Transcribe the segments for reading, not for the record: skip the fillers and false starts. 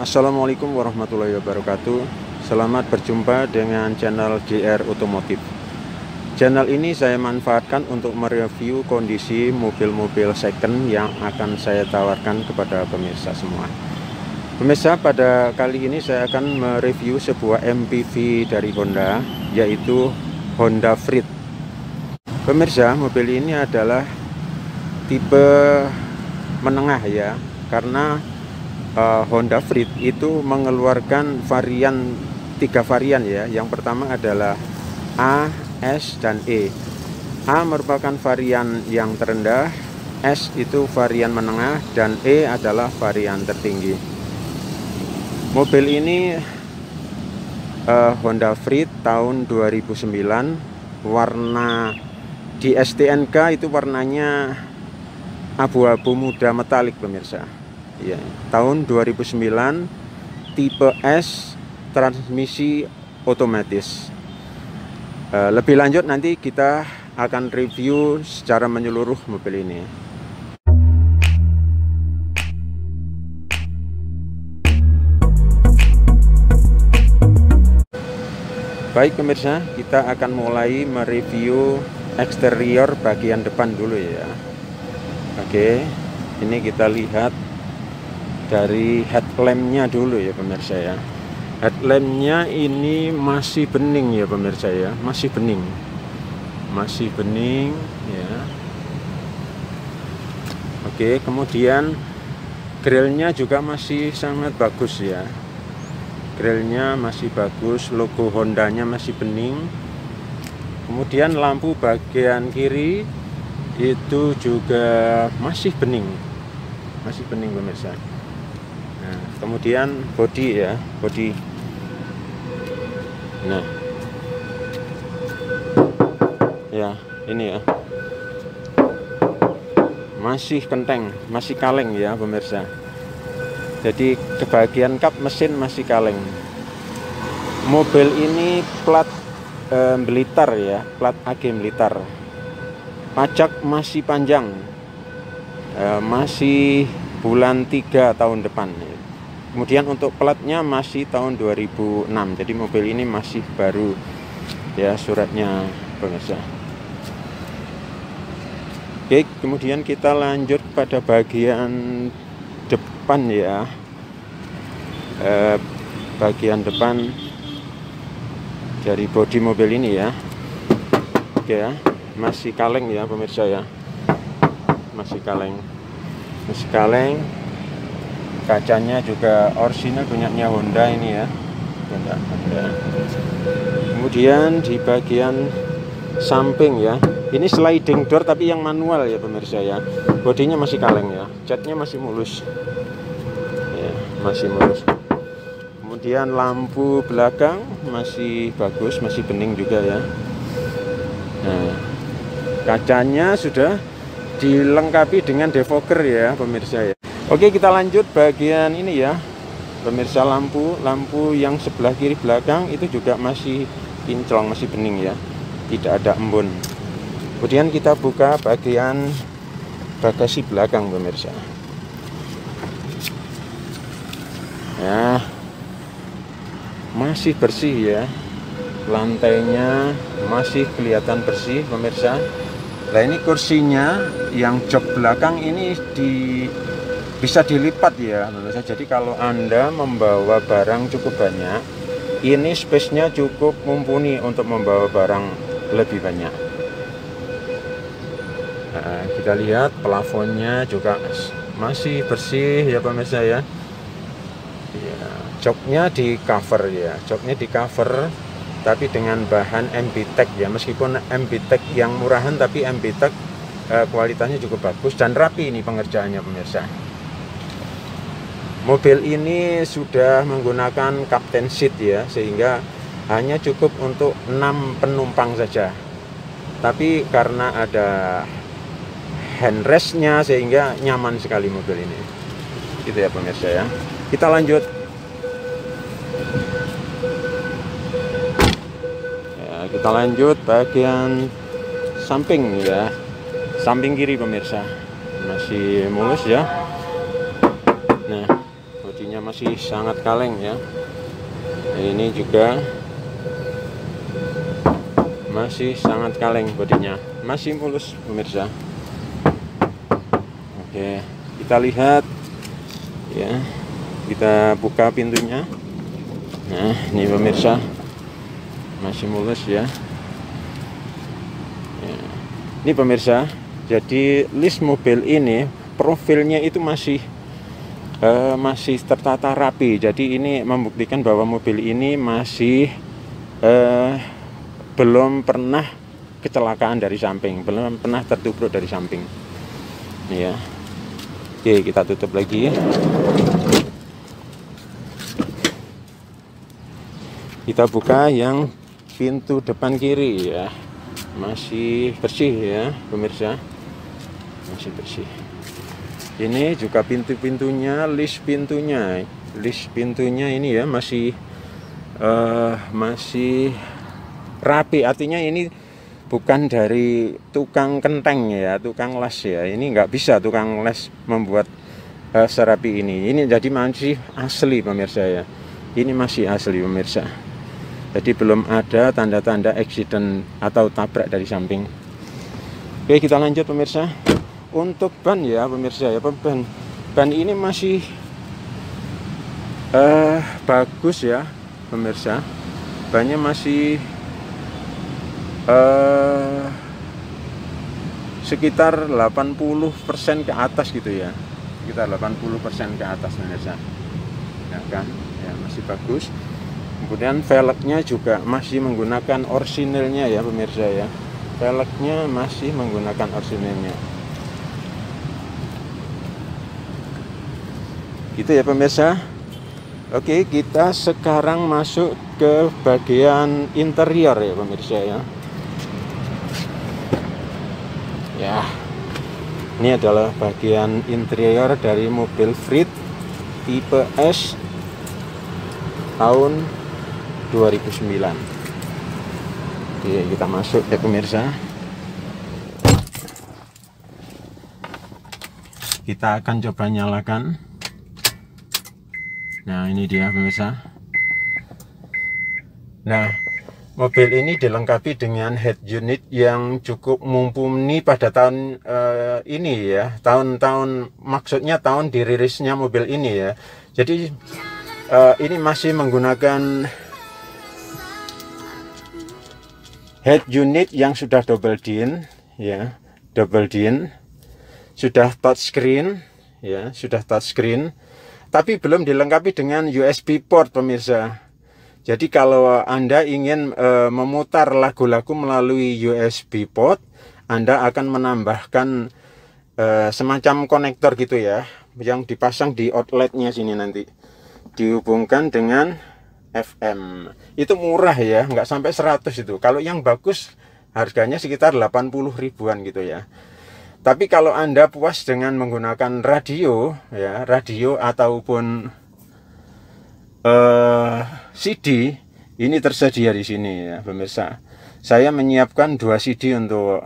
Assalamualaikum warahmatullahi wabarakatuh. Selamat berjumpa dengan channel GR Otomotif. Channel ini saya manfaatkan untuk mereview kondisi mobil-mobil second yang akan saya tawarkan kepada pemirsa semua. Pemirsa, pada kali ini saya akan mereview sebuah MPV dari Honda, yaitu Honda Freed. Pemirsa, mobil ini adalah tipe menengah ya, karena Honda Freed itu mengeluarkan tiga varian ya. Yang pertama adalah A, S, dan E. A merupakan varian yang terendah, S itu varian menengah, dan E adalah varian tertinggi. Mobil ini Honda Freed tahun 2009, warna di STNK itu warnanya abu-abu muda metalik pemirsa. Ya, tahun 2009, tipe S, transmisi otomatis. Lebih lanjut nanti kita akan review secara menyeluruh mobil ini. Baik pemirsa, kita akan mulai mereview eksterior bagian depan dulu ya. Oke, ini kita lihat dari headlampnya dulu ya pemirsa ya. Headlampnya ini masih bening ya pemirsa ya, masih bening ya. Oke, kemudian grillnya juga masih sangat bagus ya. Grillnya masih bagus, logo Hondanya masih bening. Kemudian lampu bagian kiri itu juga masih bening pemirsa. Nah, kemudian bodi ya, bodi. Nah, ya ini ya, masih kenteng, masih kaleng ya pemirsa. Jadi ke bagian kap mesin masih kaleng. Mobil ini plat Blitar ya, plat AG Blitar. Pajak masih panjang, masih bulan 3 tahun depan. Kemudian untuk platnya masih tahun 2006. Jadi mobil ini masih baru ya suratnya pemirsa. Oke, kemudian kita lanjut pada bagian depan ya. Bagian depan dari bodi mobil ini ya. Oke ya, masih kaleng ya pemirsa ya. Masih kaleng. Kacanya juga orisinal punyanya Honda ini ya, Honda. Kemudian di bagian samping ya, ini sliding door tapi yang manual ya pemirsa ya. Bodinya masih kaleng ya, catnya masih mulus ya, masih mulus. Kemudian lampu belakang masih bagus, masih bening juga ya. Nah, kacanya sudah dilengkapi dengan defogger ya pemirsa ya. Oke, kita lanjut bagian ini ya pemirsa. Lampu yang sebelah kiri belakang itu juga masih kinclong, masih bening ya, tidak ada embun. Kemudian kita buka bagian bagasi belakang pemirsa ya, masih bersih ya, lantainya masih kelihatan bersih pemirsa. Nah, ini kursinya yang jok belakang ini bisa dilipat ya pemirsa. Jadi kalau Anda membawa barang cukup banyak, ini space-nya cukup mumpuni untuk membawa barang lebih banyak. Nah, kita lihat plafonnya juga masih bersih ya pemirsa ya. Joknya di cover ya, tapi dengan bahan MBTEC ya. Meskipun MBTEC yang murahan, tapi MBTEC kualitasnya cukup bagus dan rapi ini pengerjaannya pemirsa. Mobil ini sudah menggunakan captain seat ya, sehingga hanya cukup untuk 6 penumpang saja. Tapi karena ada handrestnya sehingga nyaman sekali mobil ini. Gitu ya pemirsa ya. Kita lanjut. Ya, kita lanjut bagian samping ya. Samping kiri pemirsa. Masih mulus ya. Nah, bodinya masih sangat kaleng ya. Ini juga masih sangat kaleng, bodinya masih mulus pemirsa. Oke, kita lihat ya, kita buka pintunya. Nah, ini pemirsa, masih mulus ya. Ini pemirsa, jadi list mobil ini profilnya itu masih tertata rapi. Jadi ini membuktikan bahwa mobil ini masih belum pernah kecelakaan dari samping, belum pernah tertubruk dari samping. Ini ya. Oke, kita tutup lagi. Kita buka yang pintu depan kiri ya. Masih bersih ya pemirsa, masih bersih. Ini juga pintu-pintunya, list pintunya ini ya masih rapi. Artinya ini bukan dari tukang kenteng ya, tukang las ya. Ini nggak bisa tukang les membuat serapi ini. Ini jadi masih asli pemirsa ya. Ini masih asli pemirsa. Jadi belum ada tanda-tanda accident atau tabrak dari samping. Oke, kita lanjut pemirsa. Untuk ban ya pemirsa ya, ban ini masih bagus ya pemirsa. Bannya masih sekitar 80% ke atas gitu ya. Sekitar 80% ke atas pemirsa. Ya kan? Ya, masih bagus. Kemudian velgnya juga masih menggunakan orsinilnya ya pemirsa ya. Velgnya masih menggunakan orsinilnya. Gitu ya pemirsa. Oke, kita sekarang masuk ke bagian interior ya pemirsa ya. Ya, ini adalah bagian interior dari mobil Freed tipe S tahun 2009. Oke, kita masuk ya pemirsa. Kita akan coba nyalakan. Nah, ini dia pemirsa. Nah, mobil ini dilengkapi dengan head unit yang cukup mumpuni pada tahun ini ya. Maksudnya tahun dirilisnya mobil ini ya. Jadi ini masih menggunakan head unit yang sudah double din ya, double din, sudah touchscreen ya, sudah touchscreen, tapi belum dilengkapi dengan USB port pemirsa. Jadi kalau Anda ingin memutar lagu-lagu melalui USB port, Anda akan menambahkan semacam konektor gitu ya, yang dipasang di outletnya sini nanti, dihubungkan dengan FM. Itu murah ya, nggak sampai 100 itu. Kalau yang bagus harganya sekitar 80 ribuan gitu ya. Tapi kalau Anda puas dengan menggunakan radio ya, radio ataupun CD, ini tersedia di sini ya pemirsa. Saya menyiapkan 2 CD untuk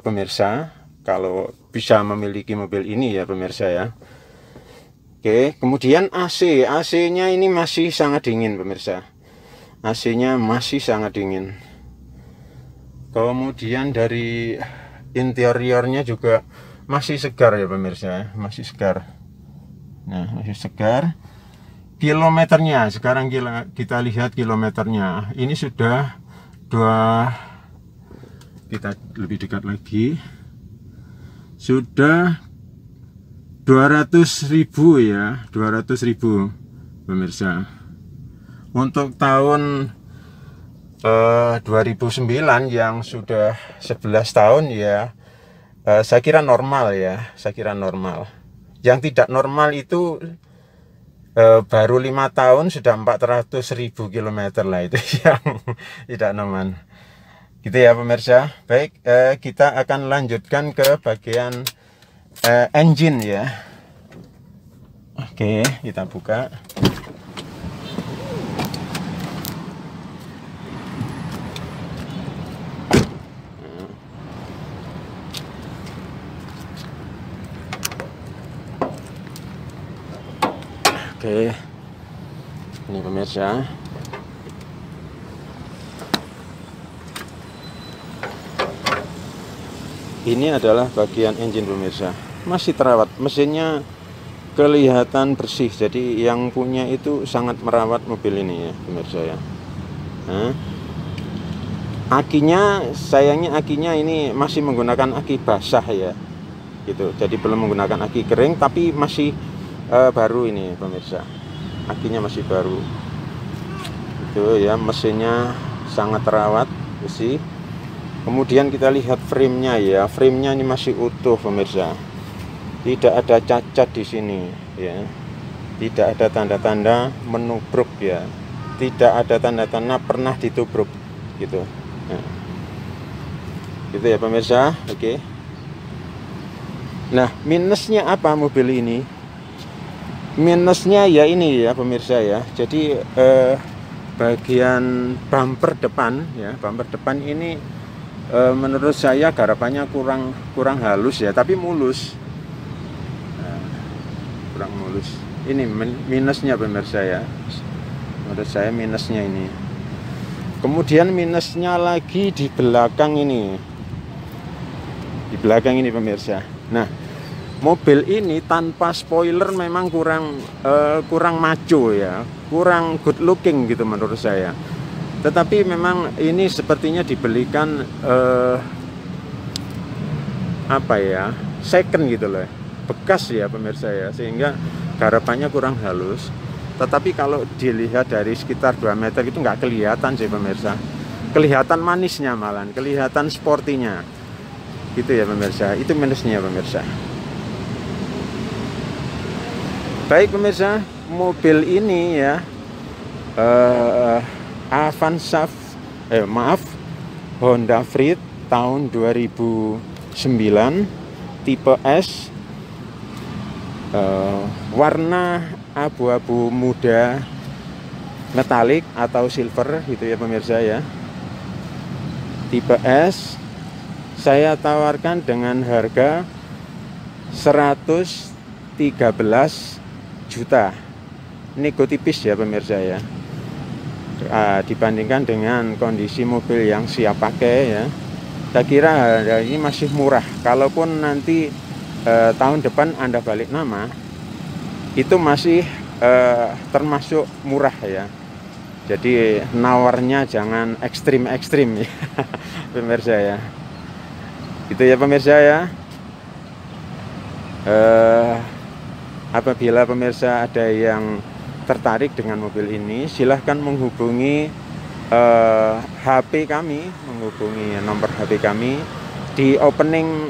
pemirsa kalau bisa memiliki mobil ini ya pemirsa ya. Oke, kemudian AC-nya ini masih sangat dingin pemirsa. AC-nya masih sangat dingin. Kemudian dari interiornya juga masih segar ya pemirsa, masih segar. Nah, masih segar. Kilometernya sekarang kita lihat kilometernya. Ini sudah kita lebih dekat lagi. Sudah 200.000 ya, 200.000 pemirsa. Untuk tahun 2009 yang sudah 11 tahun ya, saya kira normal ya, saya kira normal. Yang tidak normal itu baru 5 tahun sudah 400.000 km lah, itu yang tidak normal. Gitu ya pemirsa. Baik, kita akan lanjutkan ke bagian engine ya. Oke, kita buka. Oke, ini pemirsa. Ini adalah bagian engine pemirsa, masih terawat, mesinnya kelihatan bersih. Jadi yang punya itu sangat merawat mobil ini ya pemirsa ya. Nah, akinya, sayangnya akinya ini masih menggunakan aki basah ya, gitu. Jadi belum menggunakan aki kering, tapi masih baru ini pemirsa. Akinya masih baru. Itu ya, mesinnya sangat terawat, bersih. Kemudian kita lihat frame-nya ya, frame-nya ini masih utuh pemirsa. Tidak ada cacat di sini ya. Tidak ada tanda-tanda menubruk ya. Tidak ada tanda-tanda pernah ditubruk gitu. Nah, gitu ya pemirsa. Oke. Nah, minusnya apa mobil ini? Minusnya ya ini ya pemirsa ya. Jadi bagian bumper depan ya, bumper depan ini menurut saya garapannya kurang halus ya, tapi mulus. Nah, kurang mulus. Ini minusnya pemirsa ya. Menurut saya minusnya ini. Kemudian minusnya lagi di belakang ini. Di belakang ini pemirsa. Nah, mobil ini tanpa spoiler memang kurang maco ya, kurang good looking gitu menurut saya. Tetapi memang ini sepertinya dibelikan apa ya, second gitu loh, bekas ya pemirsa ya, sehingga garapannya kurang halus. Tetapi kalau dilihat dari sekitar 2 meter itu nggak kelihatan sih pemirsa, kelihatan manisnya malah, kelihatan sportinya gitu ya pemirsa. Itu minusnya pemirsa. Baik pemirsa, mobil ini ya Avanza, Honda Freed tahun 2009 tipe S, warna abu-abu muda metalik atau silver gitu ya pemirsa ya. Tipe S saya tawarkan dengan harga 113 juta, nego tipis ya pemirsa ya. Dibandingkan dengan kondisi mobil yang siap pakai ya, saya kira harga ini masih murah. Kalaupun nanti tahun depan Anda balik nama, itu masih termasuk murah ya. Jadi nawarnya jangan ekstrim-ekstrim ya pemirsa ya. Gitu ya pemirsa ya. Apabila pemirsa ada yang tertarik dengan mobil ini, silahkan menghubungi HP kami, menghubungi nomor HP kami di opening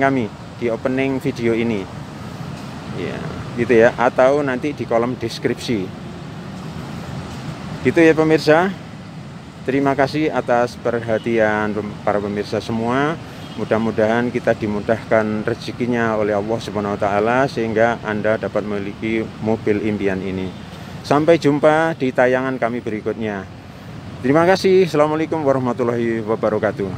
kami, di opening video ini ya, gitu ya, atau nanti di kolom deskripsi gitu ya pemirsa. Terima kasih atas perhatian para pemirsa semua. Mudah-mudahan kita dimudahkan rezekinya oleh Allah Subhanahu wa taala sehingga Anda dapat memiliki mobil impian ini. Sampai jumpa di tayangan kami berikutnya. Terima kasih. Assalamualaikum warahmatullahi wabarakatuh.